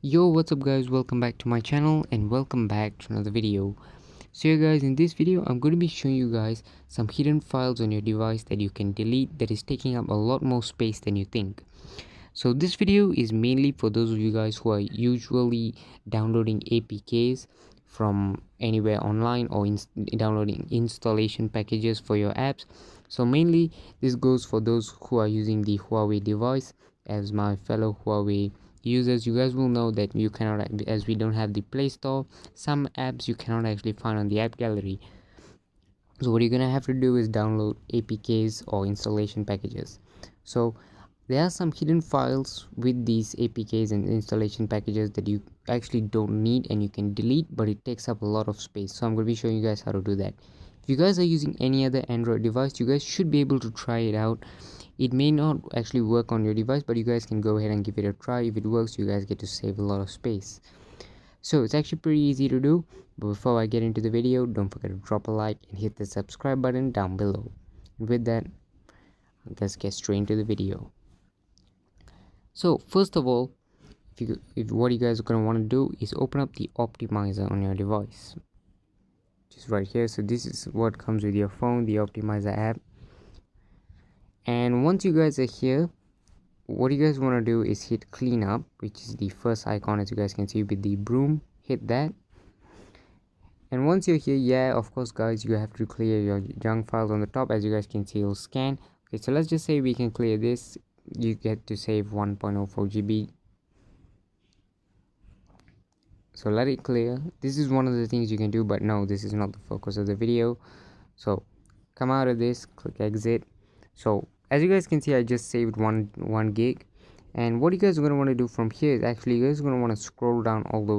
Yo, what's up guys, welcome back to my channel and welcome back to another video. So yeah guys, in this video I'm going to be showing you guys some hidden files on your device that you can delete that is taking up a lot more space than you think. So this video is mainly for those of you guys who are usually downloading APKs from anywhere online or downloading installation packages for your apps. So mainly this goes for those who are using the Huawei device. As my fellow Huawei users, you guys will know that you cannot, as we don't have the Play Store, some apps you cannot actually find on the app gallery. So what you're gonna have to do is download APKs or installation packages. So there are some hidden files with these APKs and installation packages that you actually don't need and you can delete, but it takes up a lot of space. So I'm going to be showing you guys how to do that. If you guys are using any other Android device, you guys should be able to try it out. It may not actually work on your device, but you guys can go ahead and give it a try. If it works, you guys get to save a lot of space. So it's actually pretty easy to do, but before I get into the video, don't forget to drop a like and hit the subscribe button down below. And with that, let's get straight into the video. So first of all, if what you guys are going to want to do is open up the optimizer on your device, just right here. So this is what comes with your phone, the optimizer app. And once you guys are here, what you guys want to do is hit cleanup, which is the first icon, as you guys can see with the broom. Hit that, and once you're here, yeah, of course guys, you have to clear your junk files on the top. As you guys can see, it'll scan. Okay, so let's just say we can clear this. You get to save 1.04 GB. So let it clear. This is one of the things you can do, but no, this is not the focus of the video. So come out of this, click exit. So as you guys can see, I just saved one gig. And what you guys are going to want to do from here is actually you guys are going to want to scroll down all the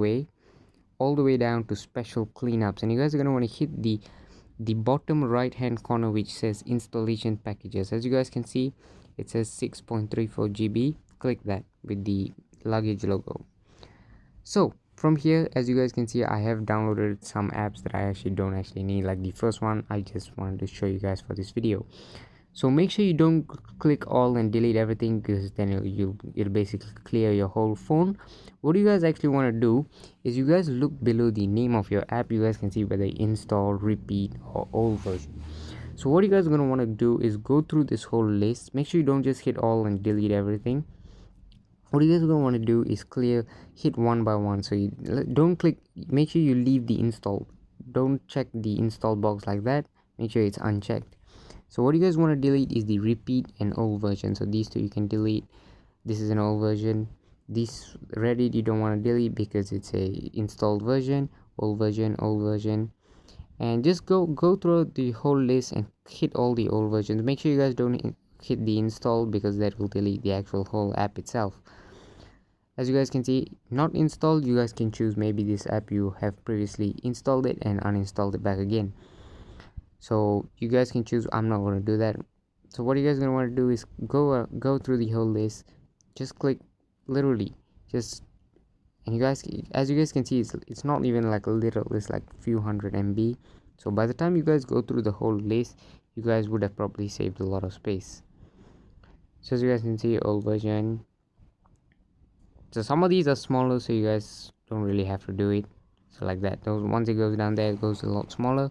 way down to special cleanups, and you guys are going to want to hit the bottom right hand corner which says installation packages. As you guys can see, it says 6.34 GB. Click that with the luggage logo. So from here, as you guys can see, I have downloaded some apps that I actually don't need. Like the first one, I just wanted to show you guys for this video. So make sure you don't click all and delete everything, because then it'll basically clear your whole phone. What you guys actually want to do is you guys look below the name of your app. You guys can see whether install, repeat, or old version. So what you guys are going to want to do is go through this whole list. Make sure you don't just hit all and delete everything. What you guys are going to want to do is hit one by one. So you don't click, make sure you leave the install, don't check the install box like that. Make sure it's unchecked. So what you guys want to delete is the repeat and old version. So these two you can delete. This is an old version. This Reddit you don't want to delete because it's a installed version. Old version. And just go through the whole list and hit all the old versions. Make sure you guys don't hit the install, because that will delete the actual whole app itself. As you guys can see, not installed, you guys can choose maybe this app you have previously installed it and uninstalled it back again. So you guys can choose. I'm not going to do that. So what you guys are going to want to do is go through the whole list. Just click, literally just, and you guys, as you guys can see, it's not even like a little, it's like few hundred MB. So by the time you guys go through the whole list, you guys would have probably saved a lot of space. So as you guys can see, old version. So some of these are smaller, so you guys don't really have to do it. So like that, those once it goes down there, it goes a lot smaller.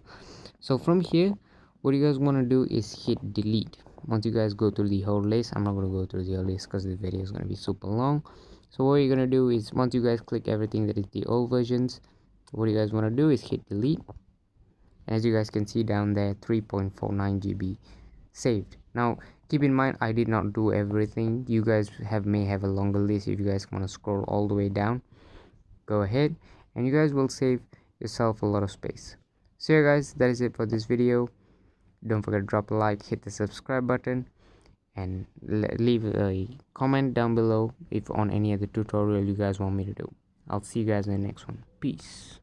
So from here, what you guys want to do is hit delete. Once you guys go through the whole list, I'm not going to go through the whole list because the video is going to be super long. So what you're going to do is, once you guys click everything that is the old versions, what you guys want to do is hit delete. As you guys can see down there, 3.49 GB saved. Now keep in mind, I did not do everything. You guys may have a longer list. If you guys want to scroll all the way down, go ahead, and you guys will save yourself a lot of space. So yeah guys, that is it for this video. Don't forget to drop a like, hit the subscribe button, and leave a comment down below if on any other tutorial you guys want me to do. I'll see you guys in the next one. Peace.